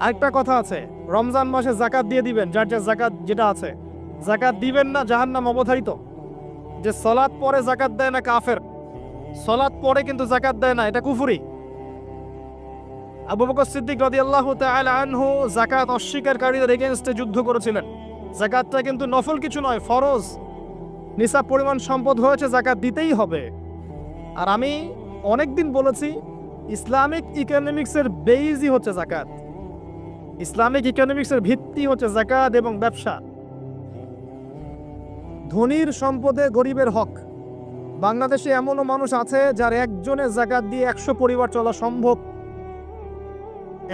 আরেকটা কথা আছে, রমজান মাসে যাকাত দিয়ে দিবেন, যার যার যাকাত যেটা আছে। যাকাত দিবেন না, জাহান্নাম অবধারিত। যে সালাত পরে যাকাত দেয় না কাফের, সালাত পরে কিন্তু যাকাত দেয় না, এটা কুফরি। আবু বকর সিদ্দিক রাদিয়াল্লাহু তাআলা আনহু যাকাত অস্বীকারীদের এগেইনস্টে যুদ্ধ করেছিলেন। যাকাতটা কিন্তু নফল কিছু নয়, ফরজ। নিসাব পরিমাণ সম্পদ হয়েছে, যাকাত দিতেই হবে। আর আমি অনেকদিন বলেছি, ইসলামিক ইকোনমিক্সের বেইজই হচ্ছে যাকাত। ইসলামিক ইকোনমিক্সের ভিত্তি হচ্ছে যাকাত এবং ব্যবসা। ধনীর সম্পদে গরিবের হক। বাংলাদেশে এমনও মানুষ আছে যার একজনের যাকাত দিয়ে 100 পরিবার চলা সম্ভব।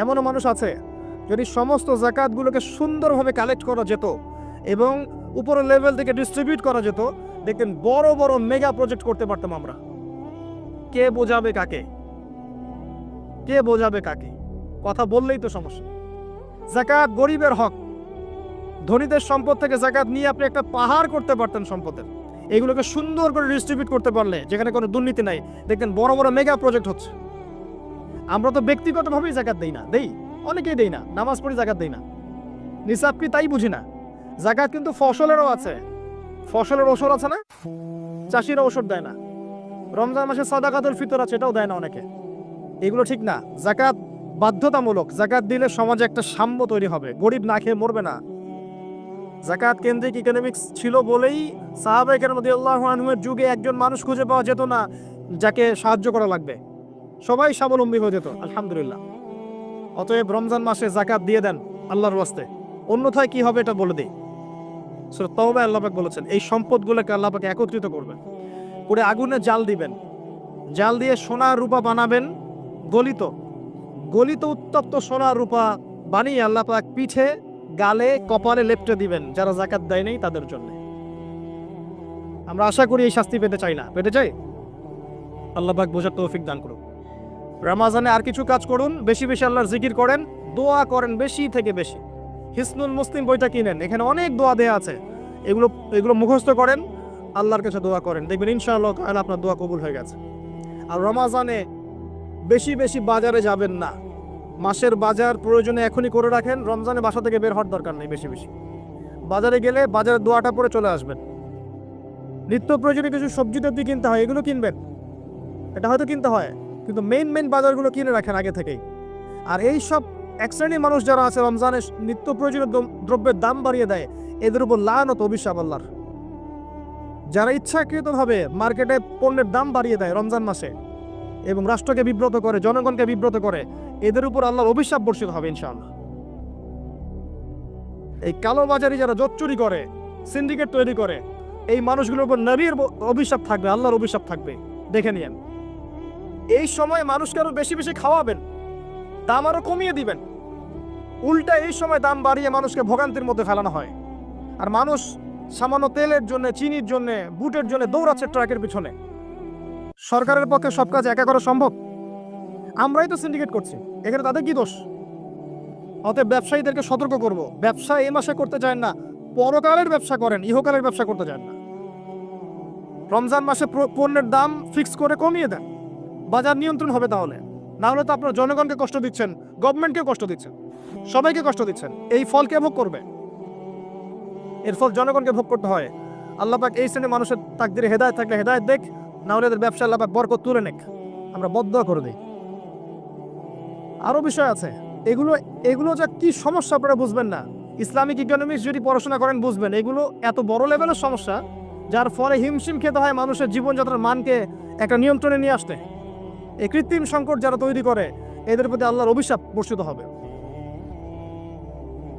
এমনও মানুষ আছে, যদি সমস্ত যাকাতগুলোকে সুন্দরভাবে কালেক্ট করা যেত এবং উপরের লেভেল থেকে ডিস্ট্রিবিউট করা যেত, দেখেন বড় বড় মেগা প্রজেক্ট করতে পারতাম আমরা। কে বোঝাবে কাকে? কে বোঝাবে কাকে? কথা বললেই তো সমস্যা। যাকাত গরিবের হক। ধনীদের সম্পদ থেকে যাকাত নিয়ে আপনি একটা পাহাড় করতে পারতেন সম্পদের। এগুলোকে সুন্দর করে ডিস্ট্রিবিউট করতে পারলে, যেখানে কোনো দুর্নীতি নাই, দেখবেন বড় বড় মেগা প্রজেক্ট হচ্ছে। আমরা তো ব্যক্তিগতভাবেই যাকাত দেই না, অনেকেই দেই না, নামাজ পড়ি যাকাত দেই না। নিসাব কি তাই বুঝি না। যাকাত কিন্তু ফসলেরও আছে। ফসলের ওষুধ আছে না, চাষিরা ওষুধ দেয় না। রমজান মাসে সাদাকাতুল ফিতর আছে, এটাও দেয় না অনেকে। এগুলো ঠিক না। যাকাত বাধ্যতামূলক। যাকাত দিলে সমাজে একটা সাম্য তৈরি হবে, গরিব না খেয়ে মরবে না। যাকাত কেন্দ্রিক ইকোনমিক্স ছিল বলেই সাহাবায়ে কেরাম রাদিয়াল্লাহু আনহুমের যুগে একজন মানুষ খুঁজে পাওয়া যেত না যাকে সাহায্য করা লাগবে। সবাই স্বাবলম্বী হয়ে যেত, আলহামদুলিল্লাহ। অতএব রমজান মাসে যাকাত দিয়ে দেন আল্লাহর ওয়াস্তে, অন্যথায় কি হবে এটা বলে দিই। সূরা তাওবায় আল্লাহ পাক বলেছেন, এই সম্পদগুলোকে আল্লাহ পাক একত্রিত করবেন, করে আগুনে জাল দিবেন। জাল দিয়ে সোনা রূপা বানাবেন, গলিত গলিত উত্তপ্ত সোনা রূপা বানিয়ে আল্লাহ পাক পিঠে, গালে, কপালে লেপটে দিবেন যারা যাকাত দেয় নাই তাদের জন্য। আমরা আশা করি এই শাস্তি পেতে চাই না, পেতে চাই? আল্লাহ পাক বোঝার তৌফিক দান করুন। রমজানে আর কিছু কাজ করুন, বেশি বেশি আল্লাহর জিকির করেন, দোয়া করেন বেশি থেকে বেশি। হিসনুল মুসলিম বইটা কিনেন, এখানে অনেক দোয়া দেয়া আছে। এগুলো মুখস্থ করেন, আল্লাহর কাছে দোয়া করেন, দেখবেন ইনশাআল্লাহ তাআলা আপনার দোয়া কবুল হয়ে গেছে। আর রমজানে বেশি বেশি বাজারে যাবেন না। মাসের বাজার প্রয়োজনে এখনই করে রাখেন, রমজানে বাসা থেকে বের হওয়ার দরকার নেই। বেশি বেশি বাজারে গেলে বাজারের দোয়াটা পরে চলে আসবেন। নিত্য প্রয়োজনীয় কিছু সবজি টবজি কিনতে হয়, এগুলো কিনবেন, এটা হয়তো কিনতে হয়, কিন্তু মেইন বাজারগুলো কিনে রাখেন আগে থেকেই। আর এই সব এক শ্রেণীর মানুষ যারা আছে রমজানে নিত্য প্রয়োজনীয় দ্রব্যের দাম বাড়িয়ে দেয়, এদের উপর লানত অভিশাপ আল্লাহর। যারা ইচ্ছাকৃতভাবে মার্কেটে পণ্যের দাম বাড়িয়ে দেয় রমজান মাসে এবং রাষ্ট্রকে বিব্রত করে, জনগণকে বিব্রত করে, এদের উপর আল্লাহর অভিশাপ বর্ষিত হবে ইনশাআল্লাহ। এই কালোবাজারি যারা জোচ্চুরি করে, সিন্ডিকেট তৈরি করে, এই মানুষগুলোর উপর নবীর অভিশাপ থাকবে, আল্লাহর অভিশাপ থাকবে, দেখে নিয়েন। এই সময় মানুষকে আরো বেশি বেশি খাওয়াবেন, দাম আরো কমিয়ে দিবেন। উল্টা এই সময় দাম বাড়িয়ে মানুষকে ভোগান্তির মধ্যে ফেলানো হয়। আর মানুষ সামান্য তেলের জন্য, চিনির জন্য, বুটের জন্য দৌড়াচ্ছে ট্রাকের পিছনে। সরকারের পক্ষে সব কাজ একা করা সম্ভব? আমরাই তো সিন্ডিকেট করছি, এখানে তাদের কি দোষ? অতএব ব্যবসায়ীদেরকে সতর্ক করব, ব্যবসা এই মাসে করতে চান না, পরকালের ব্যবসা করেন, ইহকালের ব্যবসা করতে চান না। রমজান মাসে পণ্যের দাম ফিক্স করে কমিয়ে দেন, বাজার নিয়ন্ত্রণ হবে। তাহলে না হলে তো আপনার জনগণকে কষ্ট দিচ্ছেন, গভর্নমেন্টকে কষ্ট দিচ্ছেন, সবাইকে কষ্ট দিচ্ছেন। এই ফল কে ভোগ করবে? এর ফল জনগণকে ভোগ করতে হয়। আল্লাহ পাক এই শ্রেণীর মানুষের তাকদিরে হেদায়েত থাকলে হেদায়েত দেখ, না হলে এদের ব্যবসা আল্লাহ পাক বরকত তুলে নেক, আমরা বদদোয়া করে দিই। আরো বিষয় আছে, এগুলো যা কি সমস্যা আপনারা বুঝবেন না। ইসলামিক ইকোনমিক্স যদি পড়াশোনা করেন বুঝবেন, এগুলো এত বড় লেভেলের সমস্যা যার ফলে হিমশিম খেতে হয় মানুষের জীবনযাত্রার মানকে একটা নিয়ন্ত্রণে নিয়ে আসতে। এই কৃত্রিম সংকট যারা তৈরি করে, এদের প্রতি আল্লাহর অভিশাপ বর্ষিত হবে।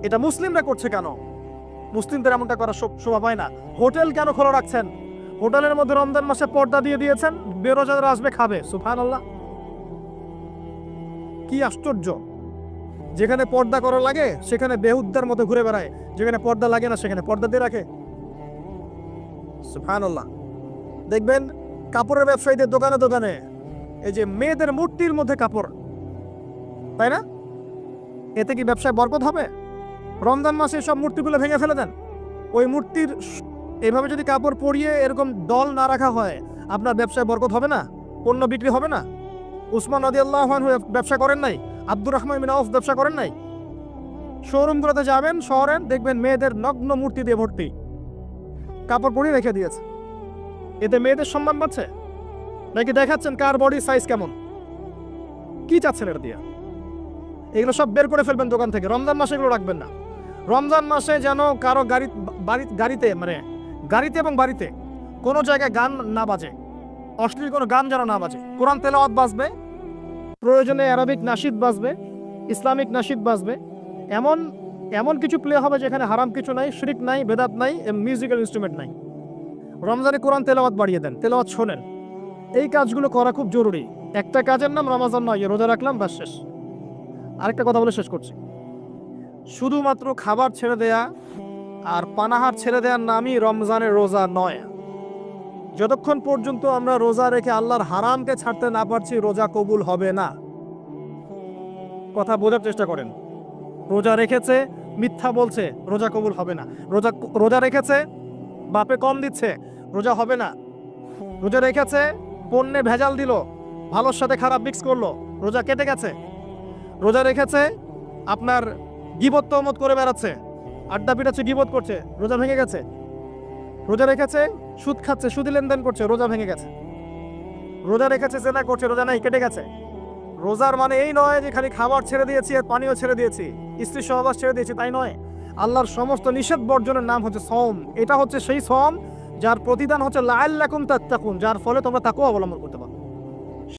এটা মুসলিমরা করছে কেন? মুসলিমদের এমনটা করা শোভা পায় না। হোটেল কেন খোলা রাখছেন? হোটেলের মধ্যে রমজান মাসে পর্দা দিয়ে দিয়েছেন, বেরোজাদার আসবে, খাবে। সুবহানাল্লাহ, কি আশ্চর্য! যেখানে পর্দা করা লাগে সেখানে বেহুদ্দার মতো ঘুরে বেড়ায়, যেখানে পর্দা লাগে না সেখানে পর্দা দিয়ে রাখে। সুবহানাল্লাহ। দেখবেন কাপড়ের ব্যবসায়ীদের দোকানে দোকানে এই যে মেয়েদের মূর্তির মধ্যে কাপড়, তাই না? এতে কি ব্যবসায় বরকত হবে? রমজান মাসে সব মূর্তিগুলো ভেঙে ফেলে দেন। ওই মূর্তির এভাবে যদি কাপড় পরিয়ে এরকম দল না রাখা হয়, আপনার ব্যবসায় বরকত হবে না, পণ্য বিক্রি হবে না। উসমান রাদিয়াল্লাহু আনহু ব্যবসা করেন নাই? আব্দুর রহমান বিন আউফ ব্যবসা করেন নাই? শোরুমগুলোতে যাবেন শহরে, দেখবেন মেয়েদের নগ্ন মূর্তি দিয়ে ভর্তি, কাপড় পরিয়ে রেখে দিয়েছে। এতে মেয়েদের সম্মান পাচ্ছে নাকি দেখাচ্ছেন কার বডি সাইজ কেমন? কি চাচ্ছেন এটা দিয়ে? এগুলো সব বের করে ফেলবেন দোকান থেকে। রমজান মাসে এগুলো রাখবেন না। রমজান মাসে যেন কারো গাড়িতে এবং বাড়িতে কোনো জায়গায় গান না বাজে, অশ্লীল কোনো গান যেন না বাজে। কোরআন তেলাওয়াত বাজবে, প্রয়োজনে অ্যারাবিক নাশিদ বাজবে, ইসলামিক নাশিদ বাজবে, এমন এমন কিছু প্লে হবে যেখানে হারাম কিছু নাই, শিরক নাই, বেদাত নাই, মিউজিক্যাল ইনস্ট্রুমেন্ট নাই। রমজানে কোরআন তেলাওয়াত বাড়িয়ে দেন, তেলাওয়াত শোনেন। এই কাজগুলো করা খুব জরুরি। একটা কাজের নাম রমজান নয়, রোজা রাখলাম বাস শেষ। আরেকটা কথা বলে শেষ করছি, শুধুমাত্র খাবার ছেড়ে দেয়া আর পানাহার ছেড়ে দেওয়ার নামই রমজানের রোজা নয়। যতক্ষণ পর্যন্ত আমরা রোজা রেখে আল্লাহর হারামকে ছাড়তে না পারছি, রোজা কবুল হবে না। কথা বোঝার চেষ্টা করেন। রোজা রেখেছে, মিথ্যা বলছে, রোজা কবুল হবে না। রোজা রেখেছে, বাপে কম দিচ্ছে, রোজা হবে না। রোজা রেখেছে, পণ্যে ভেজাল দিল, ভালোর সাথে খারাপ মিক্স করলো, রোজা কেটে গেছে। রোজা রেখেছে, আপনার গীবত তহমত করে বেড়াচ্ছে, আড্ডা পিটাচ্ছে, গীবত করছে, রোজা ভেঙে গেছে। রোজা রেখেছে, সুদ খাচ্ছে, সুদি লেনদেন করছে, রোজা ভেঙে গেছে। রোজা রেখেছে, জেনা করছে, রোজা নাই, কেটে গেছে। রোজার মানে এই নয় যে খালি খাবার ছেড়ে দিয়েছি আর পানিও ছেড়ে দিয়েছি, স্ত্রী সহবাস ছেড়ে দিয়েছি, তাই নয়। আল্লাহর সমস্ত নিষেধ বর্জনের নাম হচ্ছে সওম। এটা হচ্ছে সেই সওম যার প্রতিদান হচ্ছে লাআল্লাকুম তাত্তাকুন, যার ফলে তোমরা তাকওয়া অবলম্বন করতে পারো।